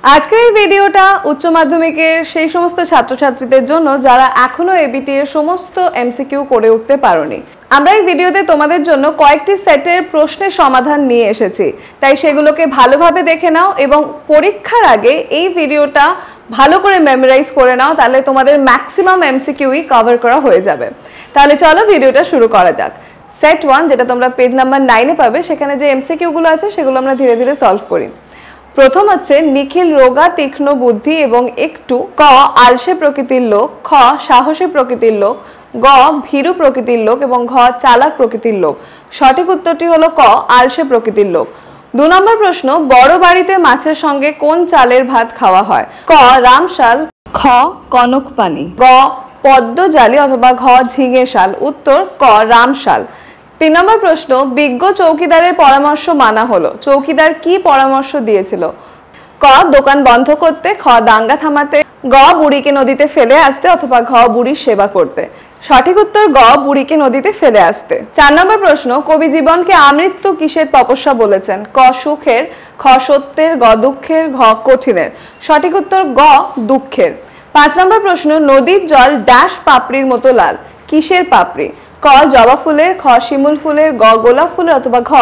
আজকের এই ভিডিওটা উচ্চ মাধ্যমিকের সেই সমস্ত ছাত্রছাত্রীদের জন্য যারা এখনো এবিটি এর সমস্ত এমসিকিউ করে উঠতে পারোনি। আমরা এই ভিডিওতে তোমাদের জন্য কয়েকটি সেটের প্রশ্নের সমাধান নিয়ে এসেছি, তাই সেগুলোকে ভালোভাবে দেখে নাও এবং পরীক্ষার আগে এই ভিডিওটা ভালো করে মেমোরাইজ করে নাও, তাহলে তোমাদের ম্যাক্সিমাম এমসিকিউই কভার করা হয়ে যাবে। তাহলে চলো ভিডিওটা শুরু করা যাক। সেট 1 যেটা তোমরা পেজ নাম্বার 9 এ পাবে, সেখানে যে এমসিকিউ গুলো আছে সেগুলো আমরা ধীরে ধীরে সলভ করি। প্রথম হচ্ছে নিখিল রোগা তীক্ষ্ণ বুদ্ধি এবং একটু ক আলসে প্রকৃতির লোক, খ সাহসী প্রকৃতির লোক, গ ভীরু প্রকৃতির লোক এবং ঘ চালাক প্রকৃতির লোক। সঠিক উত্তরটি হলো ক আলসে প্রকৃতির লোক। 2 নম্বর প্রশ্ন, বড় বাড়িতে মাছের সঙ্গে কোন চালের ভাত খাওয়া হয়? ক রামশাল, খ কনক পানি, গ পদ্মজালি অথবা ঘ ঝিঙে শাল। উত্তর ক রামশাল। 3 নম্বর প্রশ্ন, বিজ্ঞ চৌকিদারের পরামর্শ মানা হলো। চৌকিদার কি পরামর্শ দিয়েছিল? ক দোকান বন্ধ করতে, খ দাঙ্গা থামাতে, গ বুড়িকে নদীতে ফেলে আসতে অথবা ঘ বুড়ির সেবা করতে। সঠিক উত্তর গ বুড়িকে নদীতে ফেলে আসতে। 4 নম্বর প্রশ্ন, কবি জীবনকে আমৃত্যু কিসের তপস্যা বলেছেন? ক সুখের, খ সত্যের, গ দুঃখের, ঘ কঠিনের। সঠিক উত্তর গ দুঃখের। 5 নম্বর প্রশ্ন, নদীর জল ড্যাশ পাপড়ির মতো লাল। কিসের পাপড়ি? ক জবা ফুলের, খ শিমুল ফুলের, গ গোলাপ ফুলের অথবা ঘ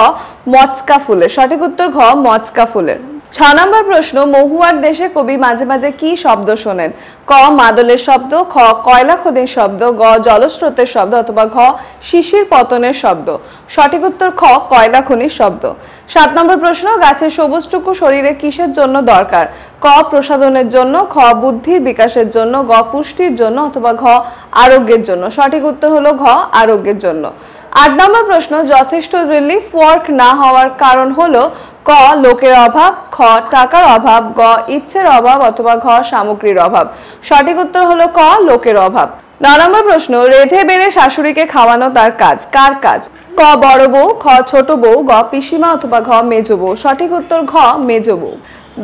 মচকা ফুলের। সঠিক উত্তর ঘ মচকা ফুলের। 6 নম্বর প্রশ্ন, মহুয়ার দেশে কবি মাঝে মাঝে কি শব্দ শোনেন? ক মাদলের শব্দ, খ কয়লা খনির শব্দ, গ জলস্রোতের শব্দ অথবা ঘ শিশির পতনের শব্দ। সঠিক উত্তর খ কয়লা খনির শব্দ। 7 নম্বর প্রশ্ন, গাছের সবুজটুকু শরীরে কিসের জন্য দরকার? ক প্রসাধনের জন্য, খ বুদ্ধির বিকাশের জন্য, গ পুষ্টির জন্য অথবা ঘ আরোগ্যের জন্য। সঠিক উত্তর হলো ঘ আরোগ্যের জন্য। 8 নম্বর প্রশ্ন, যথেষ্ট রিলিফ ওয়ার্ক না হওয়ার কারণ হলো? ক লোকের অভাব, খ টাকার অভাব, গ ইচ্ছের অভাব অথবা ঘ সামগ্রীর অভাব। সঠিক উত্তর হলো ক লোকের অভাব। 9 নম্বর প্রশ্ন, রেধে বেড়ে শাশুড়িকে খাওয়ানো তার কাজ। কার কাজ? ক বড় বউ, খ ছোট বউ, গ পিসিমা অথবা ঘ মেজ বউ। সঠিক উত্তর ঘ মেজ বউ।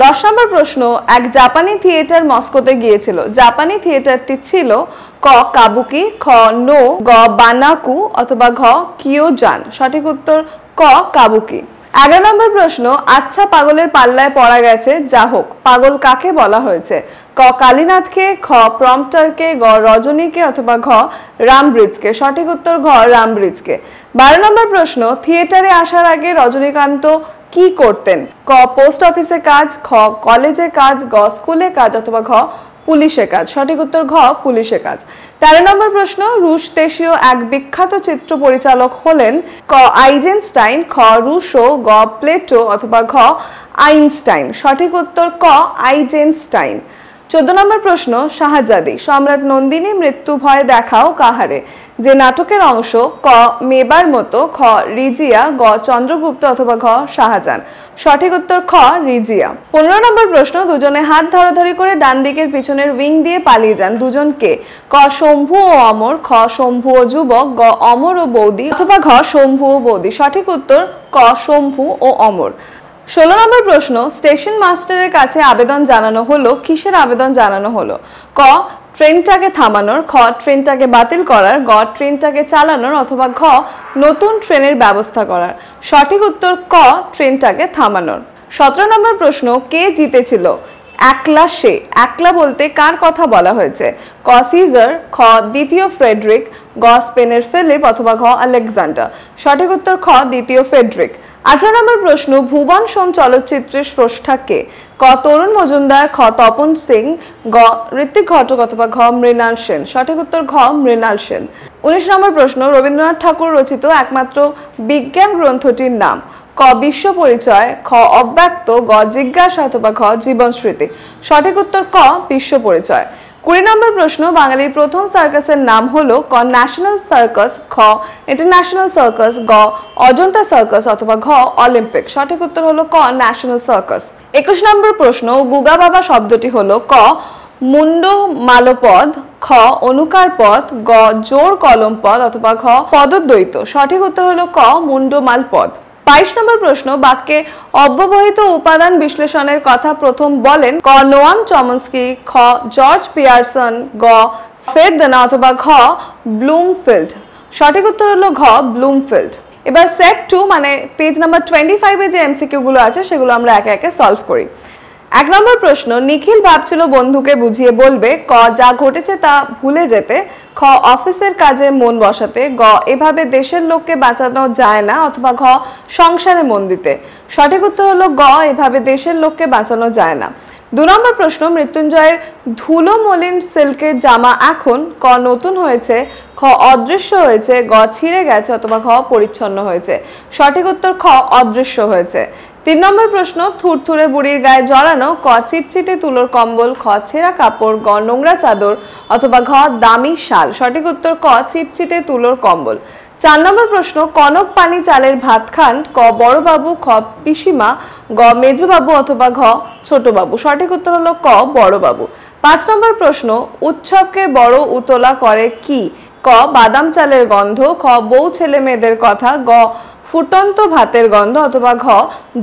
10 নম্বর প্রশ্ন, এক জাপানি থিয়েটার মস্কোতে গিয়েছিল। জাপানি থিয়েটারটি ছিল? ক কাবুকি, খ নো, গ বানাকু অথবা ঘ কিয়োজান। সঠিক উত্তর ক কাবুকি। 11 নম্বর প্রশ্ন, আচ্ছা পাগলের পাল্লায় পড়া গেছে, যা হোক পাগল কাকে বলা হয়েছে? ক কালীনাথকে, খ প্রম্পটারকে, গ রজনীকে অথবা ঘ রামব্রিজকে। সঠিক উত্তর ঘ রামব্রিজকে। 12 নম্বর প্রশ্ন, থিয়েটারে আসার আগে রজনীকান্ত কি করতেন? ক পোস্ট অফিসে কাজ, খ কলেজে কাজ, গ স্কুলে কাজ অথবা ঘ পুলিশে কাজ। সঠিক উত্তর ঘ পুলিশে কাজ। 13 নম্বর প্রশ্ন, রুশ দেশীয় এক বিখ্যাত চিত্র পরিচালক হলেন? ক আইজেনস্টাইন, খ রুশো, গ প্লেটো অথবা ঘ আইনস্টাইন। সঠিক উত্তর ক আইজেনস্টাইন। 14 নম্বর প্রশ্ন, শাহজাদি সম্রাট নন্দিনী মৃত্যু ভয় দেখাও কাহারে? যে নাটকের অংশ? ক মেবার মতো, খ রিজিয়া, গ চন্দ্রগুপ্ত অথবা ঘ শাহজাহান। সঠিক উত্তর খ রিজিয়া। 15 নম্বর প্রশ্ন, দুজনে হাত ধরাধরি করে ডান দিকের পিছনের উইং দিয়ে পালিয়ে যান, দুজন কে? ক শম্ভু ও অমর, খ শম্ভু ও যুবক, গ অমর ও বৌদি অথবা ঘ শম্ভু ও বৌদি। সঠিক উত্তর ক শম্ভু ও অমর। 16 নম্বর প্রশ্ন, স্টেশন মাস্টারের কাছে আবেদন জানানো হলো। কিসের আবেদন জানানো হলো? ক ট্রেনটাকে থামানোর, খ ট্রেনটাকে বাতিল করার, গ ট্রেনটাকে চালানোর অথবা ঘ নতুন ট্রেনের ব্যবস্থা করার। সঠিক উত্তর ক ট্রেনটাকে থামানোর। 17 নম্বর প্রশ্ন, কে জিতেছিল? একলা সে। একলা বলতে কার কথা বলা হয়েছে? ক সিজার, খ দ্বিতীয় ফ্রেডরিক, গ স্পেনের ফিলিপ অথবা ঘ আলেকজান্ডার। সঠিক উত্তর খ দ্বিতীয় ফ্রেডরিক। 18 নম্বর প্রশ্ন, ভুবন সোম চলচ্চিত্রের স্রষ্টা কে? ক তরুণ মজুমদার, খ তপন সিং, গ ঋত্বিক ঘটক অথবা ঘ মৃণাল সেন। সঠিক উত্তর ঘ মৃণাল সেন। 19 নম্বর প্রশ্ন, রবীন্দ্রনাথ ঠাকুর রচিত একমাত্র বিজ্ঞান গ্রন্থটির নাম? ক বিশ্ব পরিচয়, খ অব্যক্ত, গ জিজ্ঞাসা অথবা ঘ জীবন স্মৃতি। সঠিক উত্তর ক বিশ্ব পরিচয়। 20 নম্বর প্রশ্ন, বাঙালির প্রথম সার্কাসের নাম হলো? ক ন্যাশনাল সার্কাস, খ ইন্টারন্যাশনাল সার্কাস, গ অজন্তা সার্কাস অথবা ঘ অলিম্পিক। সঠিক উত্তর হলো ক ন্যাশনাল সার্কাস। 21 নম্বর প্রশ্ন, গুগা বাবা শব্দটি হলো? ক মুন্ড মালপদ, খ অনুকার পদ, গ জোর কলম পদ অথবা ঘ পদদ্বৈত। সঠিক উত্তর হলো ক মুন্ডমাল পদ। 22 নম্বর প্রশ্ন, বাক্যে অব্যবহিত উপাদান বিশ্লেষণের কথা প্রথম বলেন? ক নোয়াম চমস্কি, খ জর্জ পিয়ারসন, গ ফেরদানা অথবা ঘ ব্লুমফিল্ড। সঠিক উত্তর হলো ঘ ব্লুমফিল্ড। এবার সেট 2 মানে পেজ নাম্বার 25 এ যে এমসিকিউ গুলো আছে সেগুলো আমরা একে একে সলভ করি। এক নম্বর প্রশ্ন, নিখিল ভাবছিল বন্ধুকে বুঝিয়ে বলবে। ক, যা ঘটেছে তা ভুলে যেতে। খ, অফিসের কাজে মন বসাতে। গ, এভাবে দেশের লোককে বাঁচানো যায় না। অথবা ঘ, সংসারে মন দিতে। সঠিক উত্তর হলো গ, এভাবে দেশের লোককে বাঁচানো যায় না। 2 নম্বর প্রশ্ন, মৃত্যুঞ্জয়ের ধুলো মলিন সিল্কের জামা এখন ক, নতুন হয়েছে। খ, অদৃশ্য হয়েছে। গ, ছিঁড়ে গেছে। অথবা ঘ, পরিচ্ছন্ন হয়েছে। সঠিক উত্তর খ, অদৃশ্য হয়েছে। 3 নম্বর প্রশ্ন, থুরথুরে বুড়ির গায়ে জড়ানো। ক, চিটচিটে তুলোর কম্বল। খ, ছেঁড়া কাপড়। গ, নোংরা চাদর। অথবা ঘ, দামি শাল। সঠিক উত্তর ক, চিটচিটে তুলোর কম্বল। 4 নম্বর প্রশ্ন, কনক পানি চালের ভাত খান। ক, বড়বাবু। খ, পিসিমা। গ, মেজবাবু। অথবা ঘ, ছোটবাবু। সঠিক উত্তর হলো ক, বড়বাবু। 5 নম্বর প্রশ্ন, উৎসবকে বড় উতলা করে কি? ক, বাদাম চালের গন্ধ। খ, বউ ছেলে মেয়েদের কথা। গ, ফুটন্ত ভাতের গন্ধ। অথবা ঘ,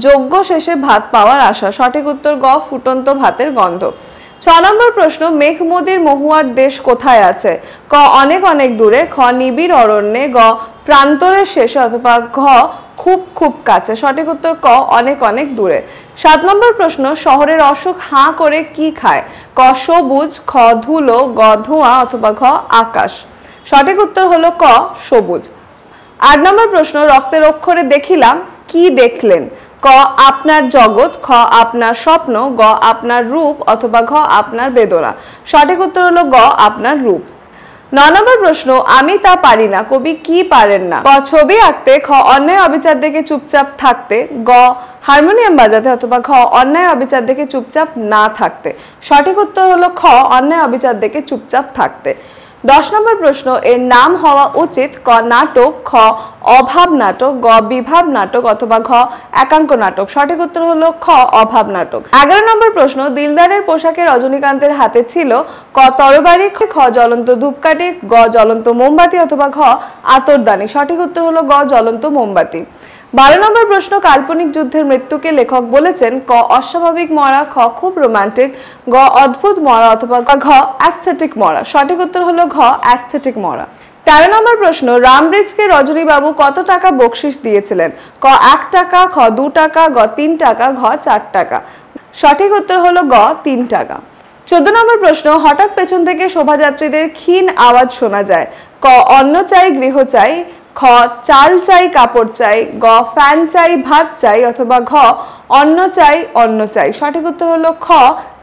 যজ্ঞ শেষে ভাত পাওয়ার আশা। সঠিক উত্তর গ, ফুটন্ত ভাতের গন্ধ। 6 নম্বর প্রশ্ন, মেঘমুদির মহুয়ার দেশ কোথায় আছে? ক, অনেক অনেক দূরে। খ, নিবিড় অরণ্যে। গ, প্রান্তরের শেষে। অথবা ঘ, খুব খুব কাছে। সঠিক উত্তর ক, অনেক অনেক দূরে। 7 নম্বর প্রশ্ন, শহরের অশোক হাঁ করে কি খায়? ক, সবুজ। খ, ধুলো। গ, ধোঁয়া। অথবা ঘ, আকাশ। সঠিক উত্তর হলো ক, সবুজ। 8 নম্বর প্রশ্ন, রক্তের অক্ষরে দেখিলাম কি দেখলেন? ক, আপনার জগৎ। খ, আপনার স্বপ্ন। গ, আপনার রূপ। অথবা ঘ, আপনার বেদনা। সঠিক উত্তর হলো গ, আপনার রূপ। 9 নম্বর প্রশ্ন, আমি তা পারি না কবি কি পারেন না? ক, ছবি আঁকতে। খ, অন্যায় অবিচার দেখে চুপচাপ থাকতে। গ, হারমোনিয়াম বাজাতে। অথবা ঘ, অন্যায় অবিচার দেখে চুপচাপ না থাকতে। সঠিক উত্তর হলো খ, অন্যায় অবিচার দেখে চুপচাপ থাকতে। 10 নম্বর প্রশ্ন, এর নাম হওয়া উচিত। ক, নাটক। খ, অভাব নাটক। গ, বিভাব নাটক। অথবা ঘ, একাঙ্ক নাটক। সঠিক উত্তর হলো খ, অভাব নাটক। 11 নম্বর প্রশ্ন, দিলদারের পোশাকে রজনীকান্তের হাতে ছিল। ক, তরবারি। খ, জ্বলন্ত ধূপকাঠি। গ, জ্বলন্ত মোমবাতি। অথবা ঘ, আতরদানি। সঠিক উত্তর হলো গ, জ্বলন্ত মোমবাতি। 12 নম্বর প্রশ্ন, কাল্পনিক যুদ্ধের মৃত্যুকে লেখক বলেছেন। ক, অস্বাভাবিক মরা। খ, খুব রোমান্টিক। গ, অদ্ভুত মরা। অথবা ঘ, অ্যাস্থেটিক মরা। সঠিক উত্তর হলো ঘ, অ্যাস্থেটিক মরা। 13 নম্বর প্রশ্ন, রামব্রিজকে রজনীবাবু কত টাকা বকশিশ দিয়েছিলেন? ক, 1 টাকা। খ, 2 টাকা। গ, 3 টাকা। ঘ, 4 টাকা। সঠিক উত্তর হলো গ, 3 টাকা। 14 নম্বর প্রশ্ন, হঠাৎ পেছন থেকে শোভাযাত্রীদের ক্ষীণ আওয়াজ শোনা যায়। ক, অন্ন চাই গৃহ চাই। খ, চাল চাই কাপড় চাই। গ, ফ্যান চাই ভাত চাই। অথবা ঘ, অন্ন চাই অন্ন চাই। সঠিক উত্তর হলো খ,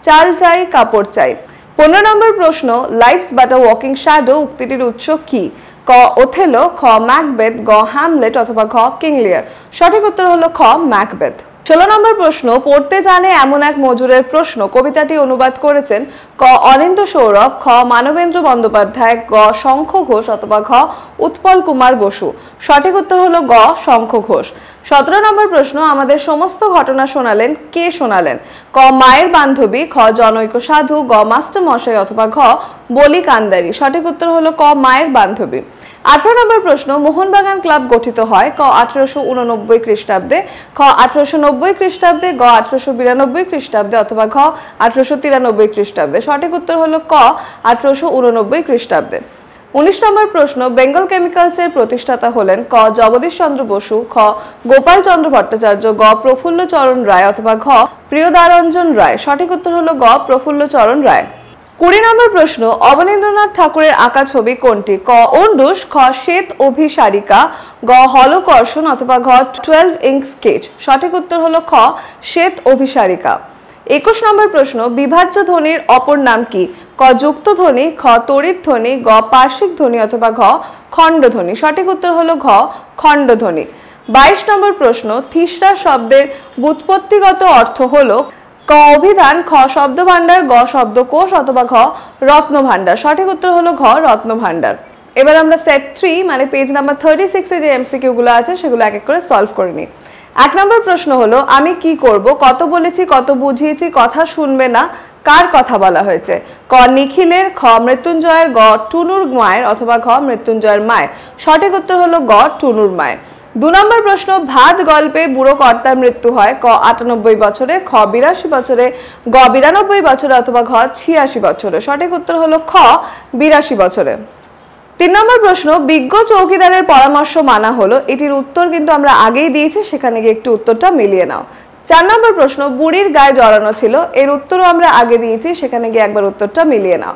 চাল চাই কাপড় চাই। 15 নম্বর প্রশ্ন, life's but a walking shadow উক্তিটির উৎস কি? ক, ওথেলো। খ, ম্যাকবেথ। গ, হ্যামলেট। অথবা ঘ, কিং লিয়ার। সঠিক উত্তর হলো খ, ম্যাকবেথ। 16 নম্বর প্রশ্ন, পড়তে জানে এমন এক মজুরের প্রশ্ন কবিতাটি অনুবাদ করেছেন। ক, অনিন্দ্য সৌরভ। খ, মানবেন্দ্র বন্দ্যোপাধ্যায়। গ, শঙ্খ ঘোষ। অথবা ঘ, উৎপল কুমার বসু। সঠিক উত্তর হলো গ, শঙ্খ ঘোষ। 17 নম্বর প্রশ্ন, আমাদের সমস্ত ঘটনা শোনালেন কে শোনালেন? ক, মায়ের বান্ধবী। খ, জনৈক সাধু। গ, মাস্টার মশাই। অথবা ঘ, বলি কান্দারি। সঠিক উত্তর হলো ক, মায়ের বান্ধবী। 18 নম্বর প্রশ্ন, মোহনবাগান ক্লাব গঠিত হয়। ক, 1889 খ্রিস্টাব্দে। খ, 1890 খ্রিস্টাব্দে। গ, 1892 খ্রিস্টাব্দে। অথবা ঘ, 1893 খ্রিস্টাব্দে। সঠিক উত্তর হলো ক, 1889 খ্রিস্টাব্দে। 19 নম্বর প্রশ্ন, বেঙ্গল কেমিক্যালস এর প্রতিষ্ঠাতা হলেন। ক, জগদীশ চন্দ্র বসু। খ, গোপাল চন্দ্র ভট্টাচার্য। গ, প্রফুল্ল চরণ রায়। অথবা ঘ, প্রিয়দারঞ্জন রায়। সঠিক উত্তর হলো গ, প্রফুল্ল চরণ রায়। 20 নম্বর প্রশ্ন, অবনীন্দ্রনাথ ঠাকুরের আঁকা ছবি কোনটি? ক, অন্ডুস। খ, শ্বেত অভিসারিকা। গ, হলকর্ষণ। অথবা ঘ, 12 ইঙ্ক স্কেচ। সঠিক উত্তর হলো খ, শ্বেত অভিসারিকা। 21 নম্বর প্রশ্ন, বিভাজ্য ধ্বনির অপর নাম কি? ক, যুক্ত ধ্বনি। খ, তড়িৎ ধ্বনি। গ, পার্শ্বিক ধ্বনি। অথবা ঘ, খণ্ড ধ্বনি। সঠিক উত্তর হলো ঘ, খণ্ড ধ্বনি। 22 নম্বর প্রশ্ন, থিসরা শব্দের ব্যুৎপত্তিগত অর্থ হলো। ক, অভিধান। খ, শব্দ ভান্ডার। গ, শব্দকোষ। অথবা ঘ, রত্ন ভান্ডার। সঠিক উত্তর হলো ঘ, রত্ন ভান্ডার। এবার আমরা সেট 3 মানে পেজ নাম্বার 36 এ যে এমসিকিউ গুলো আছে সেগুলো এক এক করে সলভ করে নিই। 1 নম্বর প্রশ্ন হলো, আমি কি করব? কত বলেছি, কত বুঝিয়েছি, কথা শুনবে না, কার কথা বলা হয়েছে? ক, নিখিলের। খ, মৃত্যুঞ্জয়ের। গ, টুনুর মায়ের। অথবা ঘ, মৃত্যুঞ্জয়ের মায়ের। সঠিক উত্তর হলো গ, টুনুর মায়ের। 2 নম্বর প্রশ্ন, ভাত গল্পে বুড়ো কর্তার মৃত্যু হয়। ক, 98 বছরে। খ, 82 বছরে। গ, 92 বছরে। অথবা ঘ, 86 বছরে। সঠিক উত্তর হলো খ, 82 বছরে। 3 নম্বর প্রশ্ন, বিজ্ঞ চৌকিদারের পরামর্শ মানা হলো। এটির উত্তর কিন্তু আমরা আগেই দিয়েছি, সেখানে গিয়ে একটু উত্তরটা মিলিয়ে নাও। 4 নম্বর প্রশ্ন, বুড়ির গায়ে জড়ানো ছিল, এর উত্তরও আমরা আগে দিয়েছি, সেখানে গিয়ে একবার উত্তরটা মিলিয়ে নাও।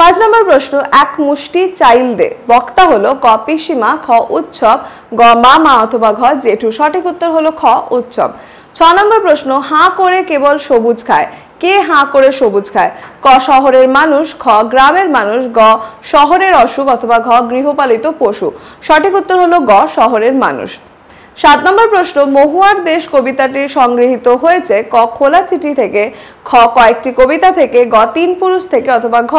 5 নম্বর প্রশ্ন, এক মুষ্টি চাইল দে, বক্তা হলো ক পিসিমা, খ উৎসব, গ মামা অথবা ঘ জেঠু। সঠিক উত্তর হলো খ উৎসব। 6 নম্বর প্রশ্ন, হাঁ করে কেবল সবুজ খায়, কে হাঁ করে সবুজ খায়? ক শহরের মানুষ, খ গ্রামের মানুষ, গ শহরের অসুখ অথবা ঘ গৃহপালিত পশু। সঠিক উত্তর হলো গ শহরের মানুষ। 7 নম্বর প্রশ্ন, মহুয়ার দেশ কবিতাটি সংগৃহীত হয়েছে ক খোলা চিঠি থেকে, খ কয়েকটি কবিতা থেকে, গ তিন পুরুষ থেকে অথবা ঘ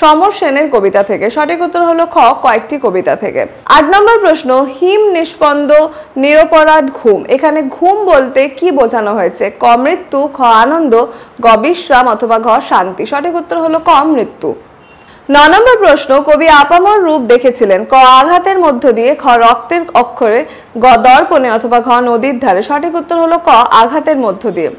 সমর সেনের কবিতা থেকে। সঠিক উত্তর হলো খ কয়েকটি কবিতা থেকে। 8 নম্বর প্রশ্ন, হিম নিষ্পন্দ নিরপরাধ ঘুম, এখানে ঘুম বলতে কি বোঝানো হয়েছে? ক মৃত্যু, খ আনন্দ, গ বিশ্রাম অথবা ঘ শান্তি। সঠিক উত্তর হলো ক মৃত্যু। 9 নম্বর প্রশ্ন, কবি আপামর রূপ দেখেছিলেন ক আঘাতের মধ্য দিয়ে, খ রক্তের অক্ষরে, গ দর্পণে অথবা ঘ নদীর ধারে। সঠিক উত্তর হলো ক আঘাতের মধ্য দিয়ে।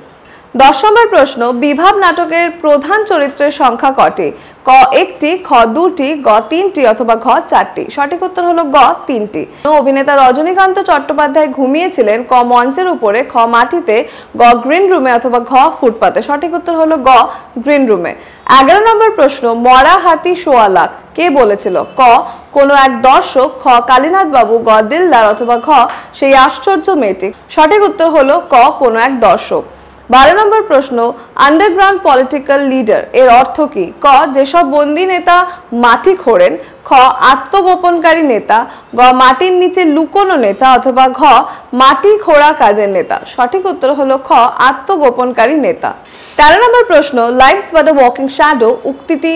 10 নম্বর প্রশ্ন, বিভাব নাটকের প্রধান চরিত্রের সংখ্যা কটি? ক একটি, খ দুটি, গ তিনটি অথবা ঘ চারটি। সঠিক উত্তর হলো গ তিনটি। অভিনেতা রজনীকান্ত চট্টোপাধ্যায় ঘুমিয়েছিলেন ক মঞ্চের উপরে, খ মাটিতে, গ গ্রিন রুমে অথবা ঘ ফুটপাতে। সঠিক উত্তর হলো গ গ্রিন রুমে। 11 নম্বর প্রশ্ন, মরা হাতি সোয়া লাখ, কে বলেছিল? ক কোনো এক দর্শক, খ কালীনাথ বাবু, গ দিলদার অথবা ঘ সেই আশ্চর্য মেয়েটি। সঠিক উত্তর হলো ক কোনো এক দর্শক। 12 নম্বর প্রশ্ন, আন্ডারগ্রাউন্ড পলিটিক্যাল লিডার এর অর্থ কি? ক যেসব বন্দী নেতা মাটি খোঁড়েন, খ আত্মগোপনকারী নেতা, গ মাটির নিচে লুকোনো নেতা অথবা ঘ মাটি খোঁড়া কাজের নেতা। সঠিক উত্তর হলো খ আত্মগোপনকারী নেতা। 13 নম্বর প্রশ্ন, life's but a walking shadow উক্তিটি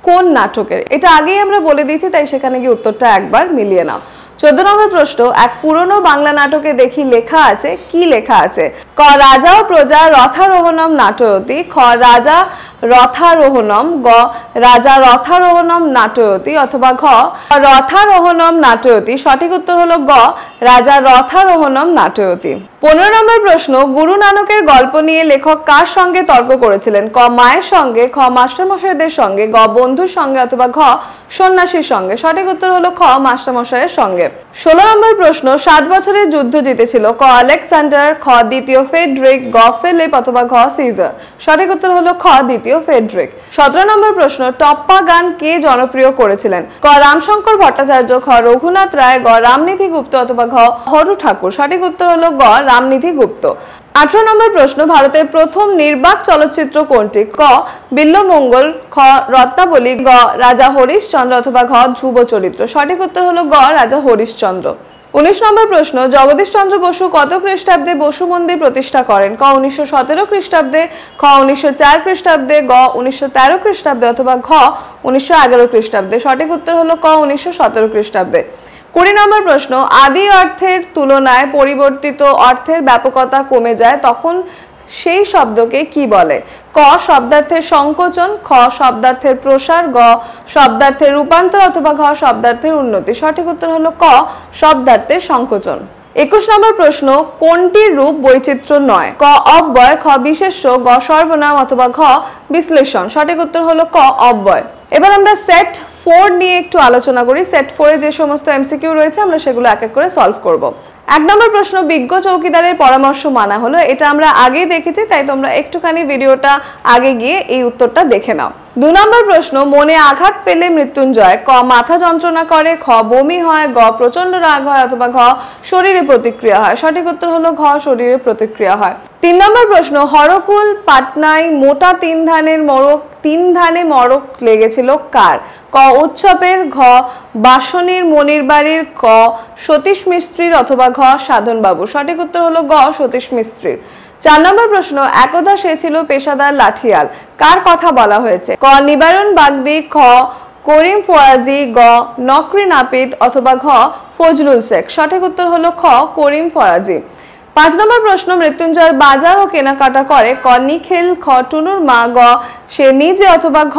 কোন নাটকের? এটা আগেই আমরা বলে দিয়েছি, তাই সেখানে গিয়ে উত্তরটা একবার মিলিয়ে নাও। 14 নম্বর প্রশ্ন, এক পুরনো বাংলা নাটকে দেখি লেখা আছে, কি লেখা আছে? ক রাজা ও প্রজা রথারোহণম নাটয়তি, খ রাজা রথারোহণম, গ রাজা রথারোহণম নাটয়তি অথবা ঘ রথারোহণম নাটয়তি। সঠিক উত্তর হলো গ রাজা রথারোহণম নাটয়তি। 15 নম্বর প্রশ্ন, গুরু নানকের গল্প নিয়ে লেখক কার সঙ্গে তর্ক করেছিলেন? ক মায়ের সঙ্গে, খ মাস্টারমশাইদের সঙ্গে, গ বন্ধুর সঙ্গে অথবা ঘ সন্ন্যাসীর সঙ্গে। সঠিক উত্তর হলো খ মাস্টারমশাইয়ের সঙ্গে। 16 নম্বর প্রশ্ন, 7 বছরের যুদ্ধ জিতেছিল ক আলেকজান্ডার, খ দ্বিতীয় ফেডরিক, গ ফিলিপ অথবা ঘ সিজার। সঠিক উত্তর হলো খ দ্বিতীয় ফেডরিক। 17 নম্বর প্রশ্ন, টপ্পা গান কে জনপ্রিয় করেছিলেন? ক রামশঙ্কর ভট্টাচার্য, খ রঘুনাথ রায়, গ রামনিধি গুপ্ত অথবা ঘ হরু ঠাকুর। সঠিক উত্তর হলো গ রামনিধি গুপ্ত। 18 নম্বর প্রশ্ন, ভারতের প্রথম নির্বাক চলচ্চিত্র কোনটি? ক বিল্বমঙ্গল, খ রত্নাবলী, গ রাজা হরিশচন্দ্র অথবা ঘ ধ্রুব চরিত্র। সঠিক উত্তর হলো গ রাজা হরিশচন্দ্র। 19 নম্বর প্রশ্ন, জগদীশ চন্দ্র বসু কত খ্রিস্টাব্দে বসু মন্দির প্রতিষ্ঠা করেন? ক 1917 খ্রিস্টাব্দে, খ 1904 খ্রিস্টাব্দে, গ 1913 খ্রিস্টাব্দে অথবা ঘ 1911 খ্রিস্টাব্দে। সঠিক উত্তর হলো ক 1917 খ্রিস্টাব্দে। 20 নম্বর প্রশ্ন, আদি অর্থের তুলনায় পরিবর্তিত অর্থের ব্যাপকতা কমে যায়, তখন সেই শব্দকে কি বলে? ক শব্দার্থের সংকোচন, খ শব্দার্থের প্রসার, গ শব্দার্থের রূপান্তর অথবা ঘ শব্দার্থের উন্নতি। সঠিক উত্তর হলো ক শব্দার্থের সংকোচন। 21 নম্বর প্রশ্ন, কোনটির রূপ বৈচিত্র্য নয়? ক অব্যয়, খ বিশেষ্য, গ সর্বনাম অথবা ঘ বিশ্লেষণ। সঠিক উত্তর হলো ক অব্যয়। এবার আমরা সেট 4 নিয়ে একটু আলোচনা করি। সেট 4 এ যে সমস্ত এমসিকিউ রয়েছে আমরা সেগুলো এক এক করে সলভ করব। 1 নম্বর প্রশ্ন, বিজ্ঞ চৌকিদারের পরামর্শ মানা হলো, এটা আমরা আগেই দেখেছি, তাই তোমরা একটুখানি ভিডিওটা আগে গিয়ে এই উত্তরটা দেখে নাও। 2 নম্বর প্রশ্ন, মনে আঘাত পেলে মৃত্যুঞ্জয়, ক মাথা যন্ত্রণা করে, খ বমি হয়, গ প্রচন্ড রাগ হয় অথবা ঘ শরীরে প্রতিক্রিয়া হয়। সঠিক উত্তর হলো ঘ শরীরে প্রতিক্রিয়া হয়। 3 নম্বর প্রশ্ন, হরকুল পাটনায় মোটা 3 ধানে মরক লেগেছিল কার? ক উৎসবের, ঘ বাসনির মনির বাড়ির, ক সতীশ মিস্ত্রির অথবা ঘ সাধন বাবু। সঠিক উত্তর হলো গ সতীশ মিস্ত্রির। 4 নম্বর প্রশ্ন, একদা সে ছিল পেশাদার লাঠিয়াল, কার কথা বলা হয়েছে? ক নিবারণ বাগদি, খ করিম ফরাজি, গ নকরি নাপিত অথবা ঘ ফজলুল শেখ। সঠিক উত্তর হলো খ করিম ফরাজি। 5 নম্বর প্রশ্ন, মৃত্যুঞ্জয় বাজার ও কেনাকাটা করে, ক নিখিল, খ টুনুর মা, গ সে নিজে অথবা ঘ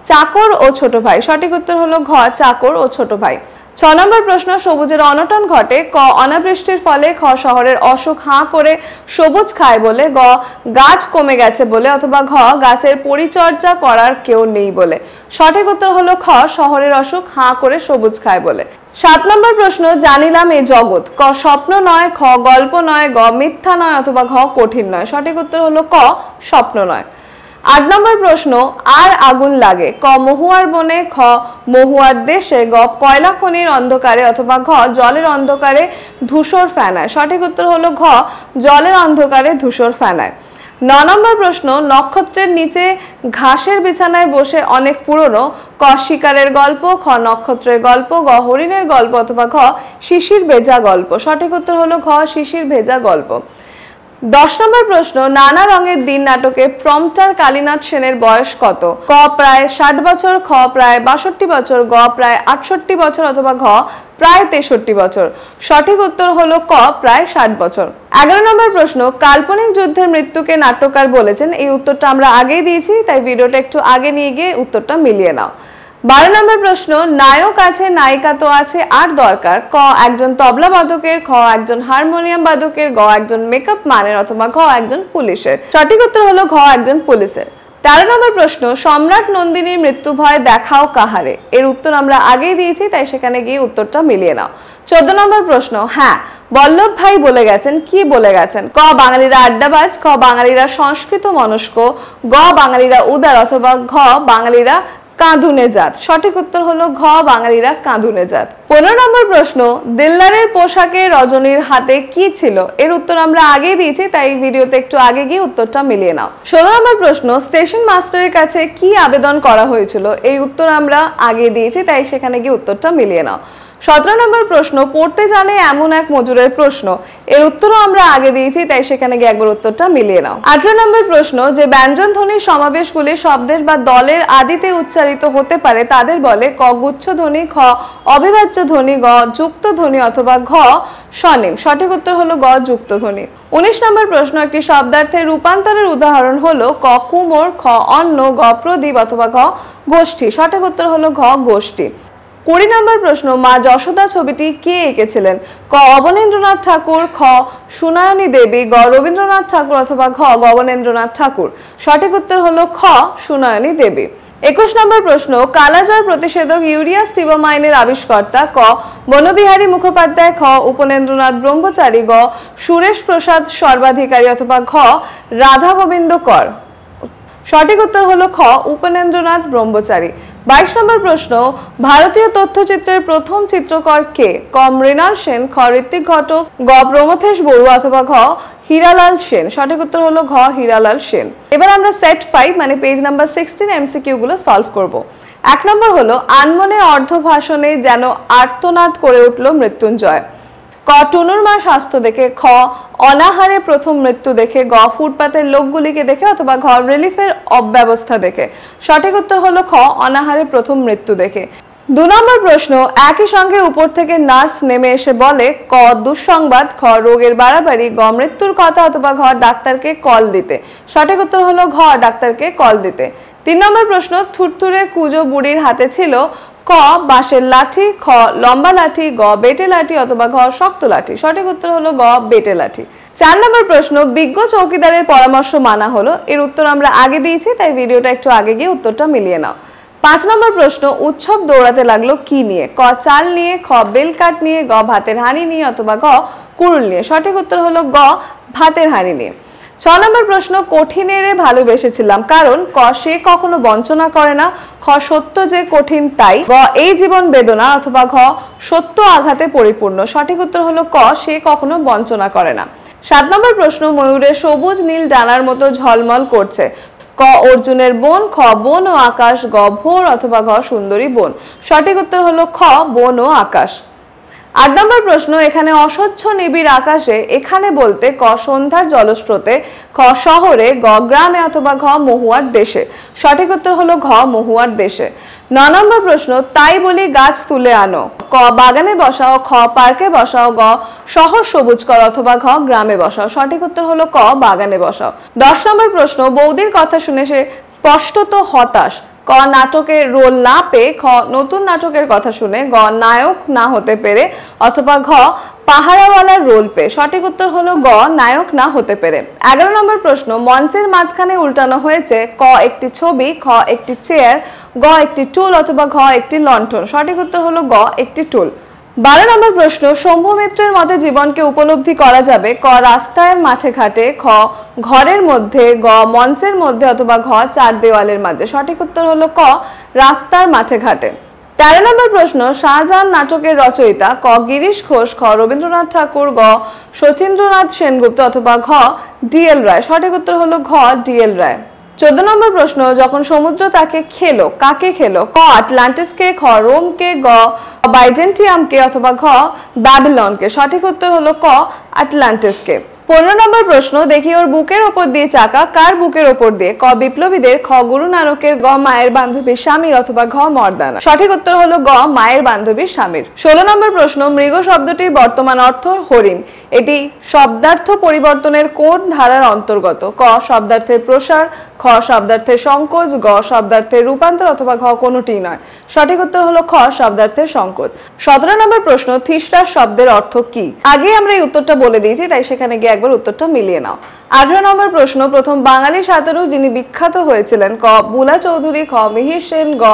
চাকর ও ছোট ভাই। সঠিক উত্তর হলো ঘ চাকর ও ছোট ভাই। 6 নম্বর প্রশ্ন, সবুজের অনটন ঘটে, ক অনাবৃষ্টির ফলে, খ শহরের অসুখ হাঁ করে সবুজ খায় বলে, গ গাছ কমে গেছে বলে অথবা ঘ গাছের পরিচর্যা করার কেউ নেই বলে। সঠিক উত্তর হলো খ শহরের অসুখ হাঁ করে সবুজ খায় বলে। 7 নম্বর প্রশ্ন, জানিলাম এ জগৎ। ক স্বপ্ন নয়, খ গল্প নয়, গ মিথ্যা নয় অথবা ঘ কঠিন নয়। সঠিক উত্তর হলো ক স্বপ্ন নয়। 8 নম্বর প্রশ্ন, আর আগুন লাগে। ক মহুয়ার বনে, খ মহুয়ার দেশে, গ কয়লা খনির অন্ধকারে অথবা ঘ জলের অন্ধকারে ধূসর ফেনায়। সঠিক উত্তর হলো ঘ জলের অন্ধকারে ধূসর ফেনায়। 9 নম্বর প্রশ্ন, নক্ষত্রের নিচে ঘাসের বিছানায় বসে অনেক পুরনো। ক শিকারের গল্প, খ নক্ষত্রের গল্প, গ হরিণের গল্প অথবা ঘ শিশির ভেজা গল্প। সঠিক উত্তর হলো ঘ শিশির ভেজা গল্প। 10 নম্বর প্রশ্ন, নানা রঙের দিন নাটকে প্রম্পটার কালীনাথ সেনের বয়স কত? ক প্রায় 60 বছর, খ প্রায় 62 বছর, গ প্রায় 68 বছর অথবা ঘ প্রায় 63 বছর। সঠিক উত্তর হলো ক প্রায় 60 বছর। 11 নম্বর প্রশ্ন, কাল্পনিক যুদ্ধের মৃত্যুকে নাট্যকার বলেছেন। এই উত্তরটা আমরা আগেই দিয়েছি, তাই ভিডিওটা একটু আগে নিয়ে গিয়ে উত্তরটা মিলিয়ে নাও। 12 নম্বর প্রশ্ন, নায়ক আছে নায়িকা তো আছে আর দরকার। ক একজন তবলা বাদকের, খ একজন হারমোনিয়াম বাদকের, গ একজন মেকআপ ম্যানের অথবা ঘ একজন পুলিশের। সঠিক উত্তর হলো ঘ একজন পুলিশের। 13 নম্বর প্রশ্ন, সম্রাট নন্দিনীর মৃত্যু ভয় দেখাও কাহারে। এর উত্তর আমরা আগেই দিয়েছি, তাই সেখানে গিয়ে উত্তরটা মিলিয়ে নাও। 14 নম্বর প্রশ্ন, হ্যাঁ বল্লভ ভাই বলে গেছেন, কি বলে গেছেন? ক বাঙালিরা আড্ডাবাজ, খ বাঙালিরা সংস্কৃত মনস্ক, গ বাঙালিরা উদার অথবা ঘ বাঙালিরা কাঁদুনে জাত। সঠিক উত্তর হলো ঘ বাঙালিরা কাঁদুনে জাত। 15 নম্বর প্রশ্ন, দিলদারের পোশাকে রজনীর হাতে কি ছিল? এর উত্তর আমরা আগেই দিয়েছি, তাই ভিডিওতে একটু আগে গিয়ে উত্তরটা মিলিয়ে নাও। 16 নম্বর প্রশ্ন, স্টেশন মাস্টারের কাছে কি আবেদন করা হয়েছিল? এই উত্তর আমরা আগে দিয়েছি, তাই সেখানে গিয়ে উত্তরটা মিলিয়ে নাও। 17 নম্বর প্রশ্ন, পড়তে জানে এমন এক মজুরের প্রশ্ন। এর উত্তরও আমরা আগে দিয়েছি, তাই সেখানে গিয়ে একবার উত্তরটা মিলিয়ে নাও। 18 নম্বর প্রশ্ন, যে ব্যঞ্জন ধ্বনির সমাবেশগুলি শব্দের বা দলের আদিতে উচ্চারিত হতে পারে তাদের বলে। ক গুচ্ছ ধ্বনি, খ অবিভাজ্য ধ্বনি, গ যুক্ত ধ্বনি অথবা ঘ স্বনিম। সঠিক উত্তর হলো গ যুক্ত ধ্বনি। 19 নম্বর প্রশ্ন, একটি শব্দার্থের রূপান্তরের উদাহরণ হলো। ক কুমোর, খ অন্ন, গ প্রদীপ অথবা ঘ গোষ্ঠী। সঠিক উত্তর হলো ঘ গোষ্ঠী। 20 নম্বর প্রশ্ন, মা যশোদা ছবিটি কে এঁকেছিলেন? ক অবনীন্দ্রনাথ ঠাকুর, খ সুনয়নী দেবী, গ রবীন্দ্রনাথ ঠাকুর অথবা ঘ গগনেন্দ্রনাথ ঠাকুর। সঠিক উত্তর হলো খ সুনয়নী দেবী। 21 নম্বর প্রশ্ন, কালাজ্বর প্রতিষেধক ইউরিয়া স্টিবামাইনের আবিষ্কর্তা। ক বনবিহারী মুখোপাধ্যায়, খ উপেন্দ্রনাথ ব্রহ্মচারী, গ সুরেশ প্রসাদ সর্বাধিকারী অথবা ঘ রাধা গোবিন্দ কর। সঠিক উত্তর হলো খ উপেন্দ্রনাথ ব্রহ্মচারী। 22 নম্বর প্রশ্ন, ভারতীয় তথ্যচিত্রের প্রথম চিত্রকর কে? ক মৃণাল সেন, খ ঋত্বিক ঘটক, গ প্রমথেশ বড়ুয়া অথবা ঘ হীরালাল সেন। সঠিক উত্তর হলো ঘ হীরালাল সেন। এবার আমরা সেট 5 মানে পেজ নাম্বার 16 এমসিকিউ গুলো সলভ করব। 1 নম্বর হলো, আনমনে অর্ধ ভাষণে যেন আর্তনাদ করে উঠল মৃত্যুঞ্জয়। ক টুনুর মা স্বাস্থ্য দেখে, খ অনাহারে প্রথম মৃত্যু দেখে, গ ফুটপাতের লোকগুলিকে দেখে অথবা ঘ রিলিফের অব্যবস্থা দেখে। সঠিক উত্তর হলো খ অনাহারে প্রথম মৃত্যু দেখে। 2 নম্বর প্রশ্ন, একই সঙ্গে উপর থেকে নার্স নেমে এসে বলে। ক দুঃসংবাদ, খ রোগের বাড়াবাড়ি, গ মৃত্যুর কথা অথবা ঘ ডাক্তারকে কল দিতে। সঠিক উত্তর হলো ঘ ডাক্তারকে কল দিতে। 3 নম্বর প্রশ্ন, থুরথুরে কুজো বুড়ির হাতে ছিল। ক বাঁশের লাঠি, খ লম্বা লাঠি, গ বেটে লাঠি অথবা ঘ শক্ত লাঠি। সঠিক উত্তর হলো গ বেটে লাঠি। 4 নম্বর প্রশ্ন, বিজ্ঞ চৌকিদারের পরামর্শ মানা হলো। এর উত্তর আমরা আগে দিয়েছি, তাই ভিডিওটা একটু আগে গিয়ে উত্তরটা মিলিয়ে নাও। 5 নম্বর প্রশ্ন, উৎসব দৌড়াতে লাগলো কি নিয়ে? ক চাল নিয়ে, খ বেলকাট নিয়ে, গ ভাতের হাঁড়ি নিয়ে অথবা ঘ কুড়ুল নিয়ে। সঠিক উত্তর হলো গ ভাতের হাঁড়ি নিয়ে। 6 নম্বর প্রশ্ন, কঠিনেরে ভালোবেসেছিলাম কারণ। ক সে কখনো বঞ্চনা করে না, খ সত্য যে কঠিন তাই, গ এই জীবন বেদনা অথবা ঘ সত্য আঘাতে পরিপূর্ণ। সঠিক উত্তর হলো ক সে কখনো বঞ্চনা করে না। 7 নম্বর প্রশ্ন, ময়ূরের সবুজ নীল ডানার মতো ঝলমল করছে। ক অর্জুনের বোন, খ বন ও আকাশ, গ ভোর অথবা ঘ সুন্দরী বোন। সঠিক উত্তর হলো খ বন ও আকাশ। 8 নম্বর প্রশ্ন, এখানে অস্বচ্ছ নিবিড় আকাশে, এখানে বলতে ক সন্ধ্যার জলস্রোতে, খ শহরে, গ গ্রামে অথবা ঘ মহুয়ার দেশে। সঠিক উত্তর হলো ঘ মহুয়ার দেশে। 9 নম্বর প্রশ্ন, তাই বলি গাছ তুলে আনো। ক বাগানে বসাও, খ পার্কে বসাও, গ শহর সবুজ কর অথবা ঘ গ্রামে বসাও। সঠিক উত্তর হলো ক বাগানে বসাও। 10 নম্বর প্রশ্ন, বৌদির কথা শুনে সে স্পষ্টত হতাশ। ক নাটকের রোল না পেয়ে, খ নতুন নাটকের কথা শুনে, গ নায়ক না হতে পেরে অথবা ঘ পাহারাওয়ালার রোল পেয়ে। সঠিক উত্তর হলো গ নায়ক না হতে পেরে। 11 নম্বর প্রশ্ন, মঞ্চের মাঝখানে উল্টানো হয়েছে। ক একটি ছবি, খ একটি চেয়ার, গ একটি টুল অথবা ঘ একটি লণ্ঠন। সঠিক উত্তর হলো গ একটি টুল। 12 নম্বর প্রশ্ন, শম্ভু মিত্রের মতে জীবনকে উপলব্ধি করা যাবে ক রাস্তায় মাঠে ঘাটে, খ ঘরের মধ্যে, গ মঞ্চের মধ্যে অথবা ঘ চার দেওয়ালের মাঝে। সঠিক উত্তর হলো ক রাস্তার মাঠে ঘাটে। 13 নম্বর প্রশ্ন, শাহজাহান নাটকের রচয়িতা ক গিরিশ ঘোষ, খ রবীন্দ্রনাথ ঠাকুর, গ শচীন্দ্রনাথ সেনগুপ্ত অথবা ঘ ডিএল রায়। সঠিক উত্তর হলো ঘ ডিএল রায়। 14 নম্বর প্রশ্ন, যখন সমুদ্র তাকে খেলো কাকে খেলো? ক আটলান্টিসকে, খ রোমকে, গ বাইজেন্টিয়ামকে অথবা ঘ ব্যাবিলনকে। সঠিক উত্তর হলো ক আটলান্টিসকে। 15 নম্বর প্রশ্ন, দেখি ওর বুকের ওপর দিয়ে চাকা, কার বুকের ওপর দিয়ে? ক বিপ্লবীদের, খ গুরু নানকের, গ মায়ের বান্ধবী স্বামীর অথবা ঘ মর্দানা। সঠিক উত্তর হলো গ মায়ের বান্ধবী স্বামীর। 16 নম্বর প্রশ্ন, মৃগ শব্দটির বর্তমান অর্থ হরিণ, এটি শব্দার্থ পরিবর্তনের কোন ধারার অন্তর্গত? ক শব্দার্থের প্রসার, খ শব্দার্থের সংকোচ, গ শব্দার্থের রূপান্তর অথবা ঘ কোনোটিই নয়। সঠিক উত্তর হলো খ শব্দার্থের সংকোচ। 17 নম্বর প্রশ্ন, থিসরাস শব্দের অর্থ কি? আগে আমরা এই উত্তরটা বলে দিয়েছি, তাই সেখানে গিয়ে একবার উত্তরটা মিলিয়ে নাও। 18 নম্বর প্রশ্ন, প্রথম বাঙালি সাঁতারু যিনি বিখ্যাত হয়েছিলেন? ক বুলা চৌধুরী, খ মিহির সেন, গ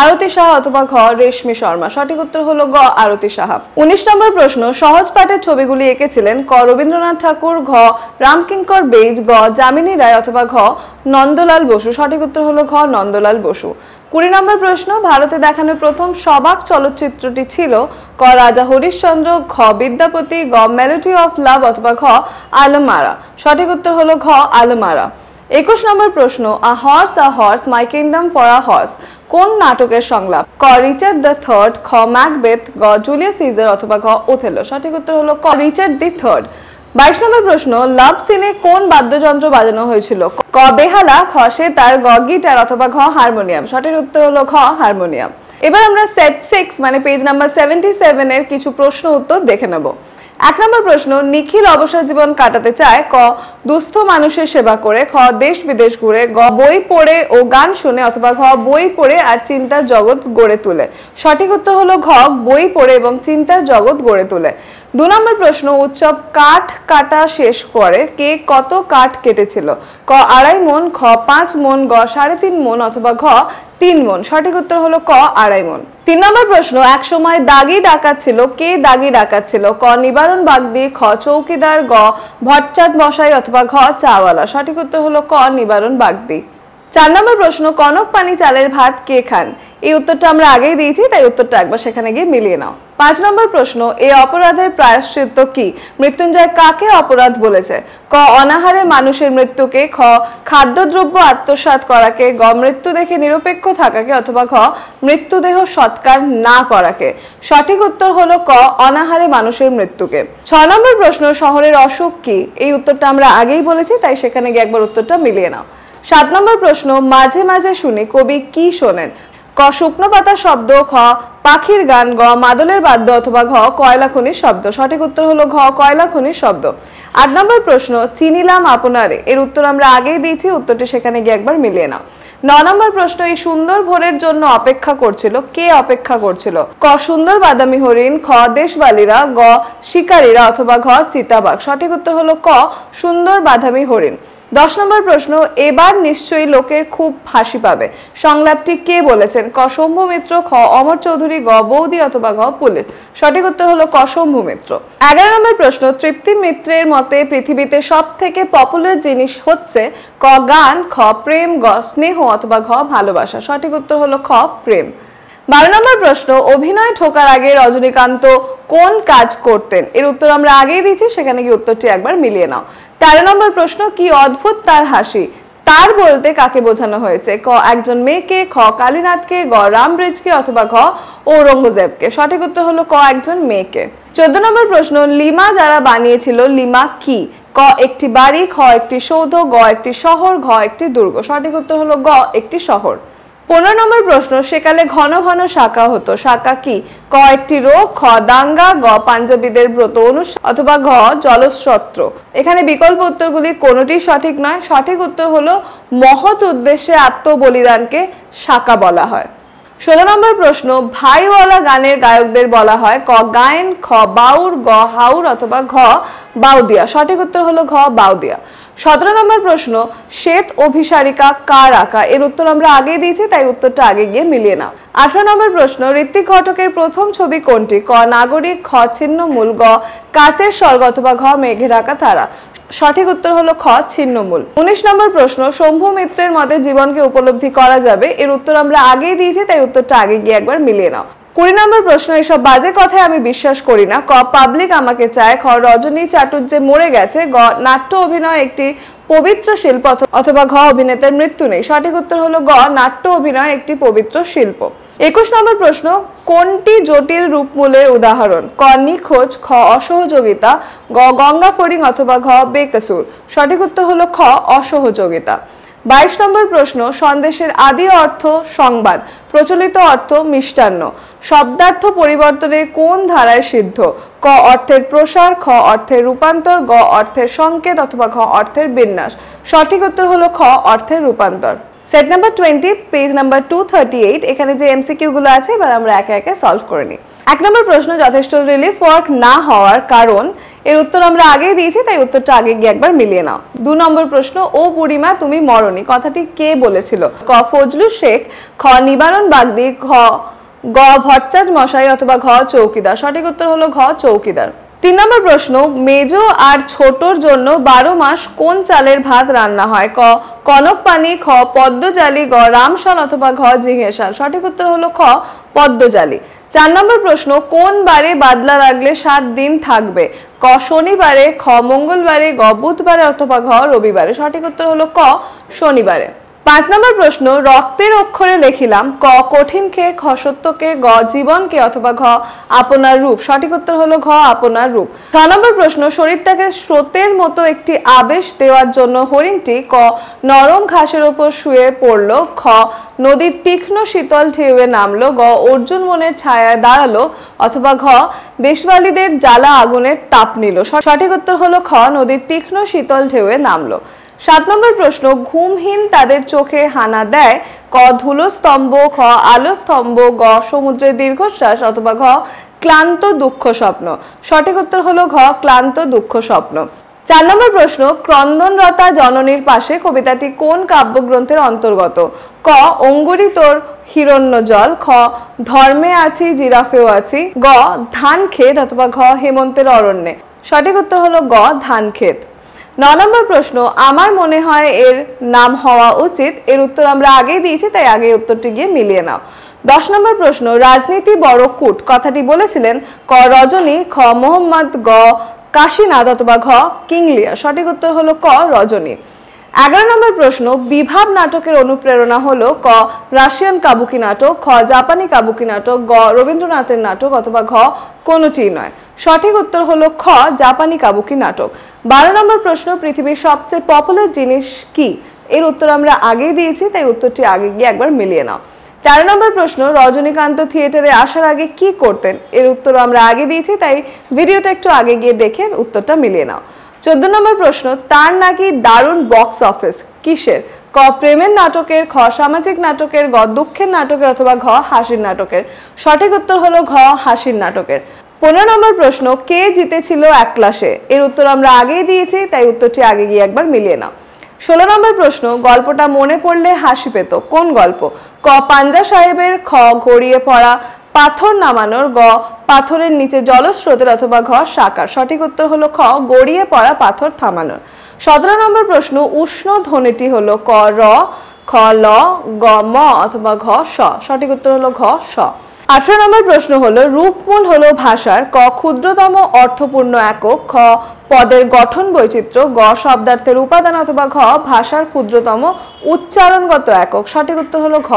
আরতি সাহা অথবা ঘ রেশমি শর্মা। সঠিক উত্তর হলো গ আরতি সাহা। 19 নম্বর প্রশ্ন, সহজ পাঠের ছবিগুলি এঁকেছিলেন? ক রবীন্দ্রনাথ ঠাকুর, ঘ রামকিঙ্কর বেইজ, গ যামিনী রায় অথবা ঘ নন্দলাল বসু। সঠিক উত্তর হলো ঘ নন্দলাল বসু। 20 নম্বর প্রশ্ন, ভারতে দেখানো প্রথম সবাক চলচ্চিত্রটি ছিল? ক রাজা হরিশ্চন্দ্র, ঘ বিদ্যাপতি, গ মেলোডি অফ লাভ অথবা ঘ আলমারা। সঠিক উত্তর হলো ঘ আলমারা। 21 নম্বর প্রশ্ন, a horse my kingdom for a horse কোন নাটকের সংলাপ? ক রিচার্ড দ্য থার্ড, খ ম্যাকবেথ, গ জুলিয়াস সিজার অথবা ঘ ওথেলো। সঠিক উত্তর হলো ক রিচার্ড দি থার্ড। 22 নম্বর প্রশ্ন, লাভ সিনে কোন বাদ্যযন্ত্র বাজানো হয়েছিল? ক বেহালা, খ সেতার, গ গিটার অথবা ঘ হারমোনিয়াম। সঠিক উত্তর হলো ঘ হারমোনিয়াম। এবার আমরা সেট 6 মানে পেজ নাম্বার 77 এর কিছু প্রশ্ন উত্তর দেখে নেব। 1 নম্বর প্রশ্ন, নিখিল অবসর জীবন কাটাতে চায়? ক দুস্থ মানুষের সেবা করে, খ দেশ বিদেশ ঘুরে, গ বই পড়ে ও গান শুনে অথবা ঘ বই পড়ে আর চিন্তার জগৎ গড়ে তোলে। সঠিক উত্তর হলো ঘ বই পড়ে এবং চিন্তার জগৎ গড়ে তোলে। 2 নম্বর প্রশ্ন, উৎসব কাঠ কাটা শেষ করে কে কত কাঠ কেটেছিল? ক 2.5 মণ, খ 5 মণ, গ 3.5 মণ অথবা ঘ 3 মণ। সঠিক উত্তর হলো ক 2.5 মণ। 3 নম্বর প্রশ্ন, এক সময় দাগি ডাকাত ছিল, কে দাগি ডাকাত ছিল? ক নিবারণ বাগদি, খ চৌকিদার, গ ভট্টাচার্য মশাই অথবা ঘ চাওয়ালা। সঠিক উত্তর হলো ক নিবারণ বাগদি। 4 নম্বর প্রশ্ন, কনক পানি চালের ভাত কে খান? এই উত্তরটা আমরা আগেই দিয়েছি, তাই উত্তরটা একবার সেখানে গিয়ে মিলিয়ে নাও। 5 নম্বর প্রশ্ন, এই অপরাধের প্রায়শ্চিত্ত কি? মৃত্যুঞ্জয় কাকে অপরাধ বলেছে? ক অনাহারে মানুষের মৃত্যুকে, খ খাদ্যদ্রব্য আত্মসাৎ করাকে, গ মৃত্যু দেখে নিরপেক্ষ থাকাকে অথবা ঘ মৃত্যুদেহ সৎকার না করাকে। সঠিক উত্তর হলো ক অনাহারে মানুষের মৃত্যুকে। 6 নম্বর প্রশ্ন, শহরের অসুখ কি? এই উত্তরটা আমরা আগেই বলেছি, তাই সেখানে গিয়ে একবার উত্তরটা মিলিয়ে নাও। 7 নম্বর প্রশ্ন, মাঝে মাঝে শুনি কবি কি শোনেন? ক শুকনো পাতা শব্দ, খ পাখির গান, গ মাদলের বাদ্য অথবা ঘ কয়লা খনির শব্দ। সঠিক উত্তর হলো ঘ কয়লা খনির শব্দ। 8 নম্বর প্রশ্ন, চিনিলাম আপনারে, এর উত্তর আমরা আগেই দিয়েছি, উত্তরটি সেখানে গিয়ে একবার মিলিয়ে নাও। 9 নম্বর প্রশ্ন, এই সুন্দর ভোরের জন্য অপেক্ষা করছিল, কে অপেক্ষা করছিল? ক সুন্দর বাদামি হরিণ, খ দেশবালীরা, গ শিকারীরা অথবা ঘ চিতাবাঘ। সঠিক উত্তর হলো ক সুন্দর বাদামি হরিণ। 10 নম্বর প্রশ্ন, এবার নিশ্চয়ই লোকের খুব হাসি পাবে, সংলাপটি কে বলেছেন? ক শম্ভু মিত্র, খ অমর চৌধুরী, গ বৌদি অথবা ঘ পুলিশ। সঠিক উত্তর হলো ক শম্ভু মিত্র। 11 নম্বর প্রশ্ন, তৃপ্তি মিত্রের মতে পৃথিবীতে সব থেকে পপুলার জিনিস হচ্ছে? ক গান, খ প্রেম, গ স্নেহ অথবা ঘ ভালোবাসা। সঠিক উত্তর হলো খ প্রেম। 12 নম্বর প্রশ্ন, অভিনয় ঢোকার আগে রজনীকান্ত কোন কাজ করতেন? এর উত্তর আমরা আগেই দিয়েছি, সেখানে কি উত্তরটি একবার মিলিয়ে নাও। 13 নম্বর প্রশ্ন, কি অদ্ভুত তার হাসি? তার বলতে কাকে বোঝানো হয়েছে? ক একজন মেয়েকে, খ কালীনাথকে, গ রামব্রিজকে অথবা ঘ ঔরঙ্গজেবকে। সঠিক উত্তর হলো ক একজন মেয়েকে। 14 নম্বর প্রশ্ন, লিমা যারা বানিয়েছিল, লিমা কি? ক একটি বাড়ি, খ একটি সৌধ, গ একটি শহর, ঘ একটি দুর্গ। সঠিক উত্তর হলো গ একটি শহর। 15 নম্বর প্রশ্ন, সেকালে ঘন ঘন শাখা হতো, শাখা কি? ক একটি রোগ, খ দাঙ্গা, গ পাঞ্জাবিদের ব্রত অনুষ্ঠান অথবা ঘ জলস্রোত। এখানে বিকল্প উত্তরগুলির কোনোটি সঠিক নয়। সঠিক উত্তর হলো মহৎ উদ্দেশ্যে আত্মবলিদানকে শাখা বলা হয়। 16 নম্বর প্রশ্ন, ভাইওয়ালা গানের গায়কদের বলা হয়? ক গায়েন, খ বাউর, গ হাউর অথবা ঘ বাউদিয়া। সঠিক উত্তর হলো ঘ বাউদিয়া। 17 নম্বর প্রশ্ন, শ্বেত অভিসারিকা কার আঁকা? এর উত্তর আমরা আগেই দিয়েছি, তাই উত্তরটা আগে গিয়ে মিলিয়ে নাও। 18 নম্বর প্রশ্ন, ঋত্বিক ঘটকের প্রথম ছবি কোনটি? ক নাগরিক, খ ছিন্নমূল, গ কাচের স্বর্গ অথবা ঘ মেঘে ঢাকা তারা। সঠিক উত্তর হলো খ ছিন্নমূল। 19 নম্বর প্রশ্ন, শম্ভু মিত্রের মতে জীবনকে উপলব্ধি করা যাবে। এর উত্তর আমরা আগেই দিয়েছি, তাই উত্তরটা আগে গিয়ে একবার মিলিয়ে নাও। 20 নম্বর প্রশ্ন, এসব বাজে কথায় আমি বিশ্বাস করি না। ক পাবলিক আমাকে চায়, খ রজনী চাটুর্যে মরে গেছে, গ নাট্য অভিনয় একটি পবিত্র শিল্প অথবা ঘ অভিনেতার মৃত্যু নেই। সঠিক উত্তর হলো গ নাট্য অভিনয় একটি পবিত্র শিল্প। 21 নম্বর প্রশ্ন, কোনটি জটিল রূপমূলের উদাহরণ? ক নিখোঁজ, খ অসহযোগিতা, গ গঙ্গা ফড়িং অথবা ঘ বেকসুর। সঠিক উত্তর হলো খ অসহযোগিতা। 22 নম্বর প্রশ্ন, সন্দেশের আদি অর্থ সংবাদ, প্রচলিত অর্থ মিষ্টান্ন। শব্দার্থ পরিবর্তনে কোন ধারায় সিদ্ধ? ক অর্থের প্রসার, খ অর্থের রূপান্তর, গ অর্থের সংকেত অথবা ঘ অর্থের বিন্যাস। সঠিক উত্তর হলো খ অর্থের রূপান্তর। Set number 20, page number 238। এখানে যে এমসিকিউ গুলো আছে এবার আমরা একে একে সলভ করে নিই। 1 নম্বর প্রশ্ন, যথেষ্ট রিলিফ ওয়ার্ক না হওয়ার কারণ? এর উত্তর আমরা আগেই দিয়েছি, তাই উত্তরটা আগে গিয়ে একবার মিলিয়ে নাও। 2 নম্বর প্রশ্ন, ও বুড়িমা তুমি মরনি কথাটি কে বলেছিল? ক ফজলু শেখ, খ নিবারণ বাগদি, গ ভট্টাচার্য মশাই অথবা ঘ চৌকিদার। সঠিক উত্তর হলো ঘ চৌকিদার। 3 নম্বর প্রশ্ন, মেজো আর ছোটর জন্য 12 মাস কোন চালের ভাত রান্না হয়? ক কনক পানি, খ পদ্মজালি, গ রামশাল অথবা ঘ ঝিঙেশাল। সঠিক উত্তর হলো খ পদ্মজালি। 4 নম্বর প্রশ্ন, কোন বারে বাদলা লাগলে 7 দিন থাকবে? ক শনিবারে, খ মঙ্গলবারে, গ বুধবারে অথবা ঘ রবিবারে। সঠিক উত্তর হলো ক শনিবারে। 5 নম্বর প্রশ্ন, রক্তের অক্ষরে লিখিলাম। ক কঠিন কে, খ সত্যকে, গ জীবনকে অথবা ঘ আপনার রূপ। সঠিক উত্তর হলো ঘ আপনার রূপ। 6 নম্বর প্রশ্ন, শরীরটাকে স্রোতের মতো একটি আবেশ দেওয়ার জন্য হরিণটি ক নরম ঘাসের উপর শুয়ে পড়লো, খ নদীর তীক্ষ্ণ শীতল ঢেউয়ে নামলো, গ অর্জুন মনের ছায়ায় দাঁড়ালো অথবা ঘ দেশওয়ালীদের জ্বালা আগুনের তাপ নিল। সঠিক উত্তর হলো খ নদীর তীক্ষ্ণ শীতল ঢেউয়ে নামলো। 7 নম্বর প্রশ্ন, ঘুমহীন তাদের চোখে হানা দেয়। ক ধুলো স্তম্ভ, খ আলো স্তম্ভ, গ সমুদ্রের দীর্ঘশ্বাস অথবা ঘ ক্লান্ত দুঃখ স্বপ্ন। সঠিক উত্তর হলো ঘ ক্লান্ত দুঃখ স্বপ্ন। 4 নম্বর প্রশ্ন, ক্রন্দনরতা জননীর পাশে কবিতাটি কোন কাব্যগ্রন্থের অন্তর্গত? ক অঙ্গুরি তোর হিরণ্য জল, খ ধর্মে আছি জিরাফেও আছি, গ ধান ক্ষেত অথবা ঘ হেমন্তের অরণ্যে। সঠিক উত্তর হলো গ ধান ক্ষেত। 9 নম্বর প্রশ্ন, আমার মনে হয় এর নাম হওয়া উচিত। এর উত্তর আমরা আগেই দিয়েছি, তাই আগে উত্তরটি গিয়ে মিলিয়ে নাও। 10 নম্বর প্রশ্ন, রাজনীতি বড় কূট কথাটি বলেছিলেন? ক রজনী, খ মোহাম্মদ, গ কাশীনাথ অথবা ঘ কিংলিয়ার। সঠিক উত্তর হলো ক রজনী। 11 নম্বর প্রশ্ন, বিভাব নাটকের অনুপ্রেরণা হলো? ক রাশিয়ান কাবুকি নাটক, খ জাপানি কাবুকি নাটক, গ রবীন্দ্রনাথের নাটক অথবা ঘ কোনোটিই নয়। সঠিক উত্তর হলো খ জাপানি কাবুকি নাটক। 12 নম্বর প্রশ্ন, পৃথিবীর সবচেয়ে পপুলার জিনিস কি? এর উত্তর আমরা আগেই দিয়েছি, তাই উত্তরটি আগে গিয়ে একবার মিলিয়ে নাও। 13 নম্বর প্রশ্ন, রজনীকান্ত থিয়েটারে আসার আগে কি করতেন? এর উত্তর আমরা আগে দিয়েছি, তাই ভিডিওটা একটু আগে গিয়ে দেখে উত্তরটা মিলিয়ে নাও। 14 নম্বর প্রশ্ন, তার নাকি দারুণ বক্স অফিস কিসের? ক প্রেমের নাটকের, খ সামাজিক নাটকের, গ দুঃখের নাটকের অথবা ঘ হাসির নাটকের। সঠিক উত্তর হলো ঘ হাসির নাটকের। 15 নম্বর প্রশ্ন, কে জিতেছিল এক ক্লাসে? এর উত্তর আমরা আগেই দিয়েছি, তাই উত্তরটি আগে গিয়ে একবার মিলিয়ে নাও। 16 নম্বর প্রশ্ন, গল্পটা মনে পড়লে হাসি পেত কোন গল্প? ক পাঞ্জা সাহেবের, খ গড়িয়ে পড়া পাথর নামানোর, গ পাথরের নিচে জলস্রোতের অথবা ঘ সাকার। সঠিক উত্তর হলো খ গড়িয়ে পড়া পাথর থামানোর। 17 নম্বর প্রশ্ন, উষ্ণ ধ্বনিটি হলো? ক র, খ ল, গ ম অথবা ঘ স। সঠিক উত্তর হলো ঘ স। 18 নম্বর প্রশ্ন হলো, রূপমূল হলো ভাষার? ক ক্ষুদ্রতম অর্থপূর্ণ একক, খ পদের গঠন বৈচিত্র্য, গ শব্দার্থের উপাদান অথবা ঘ ভাষার ক্ষুদ্রতম উচ্চারণগত একক। সঠিক উত্তর হলো ঘ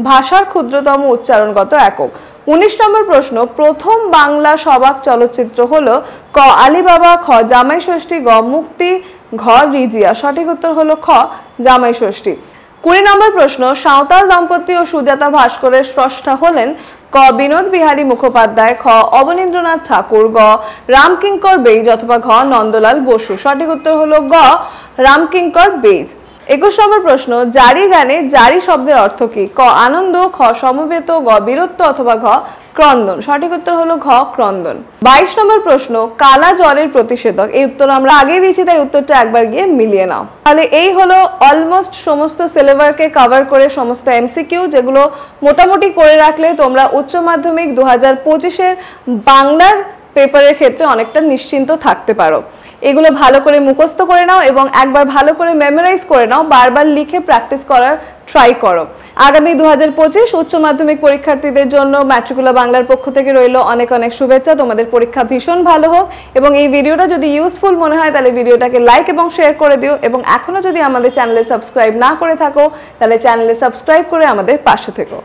ভাষার ক্ষুদ্রতম উচ্চারণগত একক। 19 নম্বর প্রশ্ন, প্রথম বাংলা সবাক চলচ্চিত্র হলো? ক আলিবাবা, খ জামাই ষষ্ঠী, গ মুক্তি, ঘ রিজিয়া। সঠিক উত্তর হলো খ জামাই ষষ্ঠী। 20 নম্বর প্রশ্ন, সাঁওতাল দম্পতি ও সুজাতা ভাস্করের স্রষ্টা হলেন? ক বিনোদ বিহারী মুখোপাধ্যায়, খ অবনীন্দ্রনাথ ঠাকুর, গ রামকিঙ্কর বেইজ অথবা ঘ নন্দলাল বসু। সঠিক উত্তর হলো গ রামকিঙ্কর বেইজ। 21 নম্বর প্রশ্ন, জারি গানে জারি শব্দের অর্থ কি? ক আনন্দ, খ সমবেত, গ বীরত্ব অথবা ঘ ক্রন্দন। সঠিক উত্তর হলো ঘ ক্রন্দন। 22 নম্বর প্রশ্ন, কালা জ্বরের প্রতিষেধক। এই উত্তর আমরা আগেই দিয়েছি, তাই উত্তরটা একবার গিয়ে মিলিয়ে নাও। তাহলে এই হলো অলমোস্ট সমস্ত সিলেবাসকে কভার করে সমস্ত এমসিকিউ, যেগুলো মোটামুটি করে রাখলে তোমরা উচ্চ মাধ্যমিক 2025-এর বাংলার পেপারের ক্ষেত্রে অনেকটা নিশ্চিন্ত থাকতে পারো। এগুলো ভালো করে মুখস্থ করে নাও এবং একবার ভালো করে মেমোরাইজ করে নাও, বারবার লিখে প্র্যাকটিস করার ট্রাই করো। আগামী 2025 উচ্চ মাধ্যমিক পরীক্ষার্থীদের জন্য ম্যাট্রিকুলা বাংলার পক্ষ থেকে রইল অনেক অনেক শুভেচ্ছা। তোমাদের পরীক্ষা ভীষণ ভালো হোক এবং এই ভিডিওটা যদি ইউজফুল মনে হয় তাহলে ভিডিওটাকে লাইক এবং শেয়ার করে দিও, এবং এখনো যদি আমাদের চ্যানেলে সাবস্ক্রাইব না করে থাকো তাহলে চ্যানেলে সাবস্ক্রাইব করে আমাদের পাশে থেকো।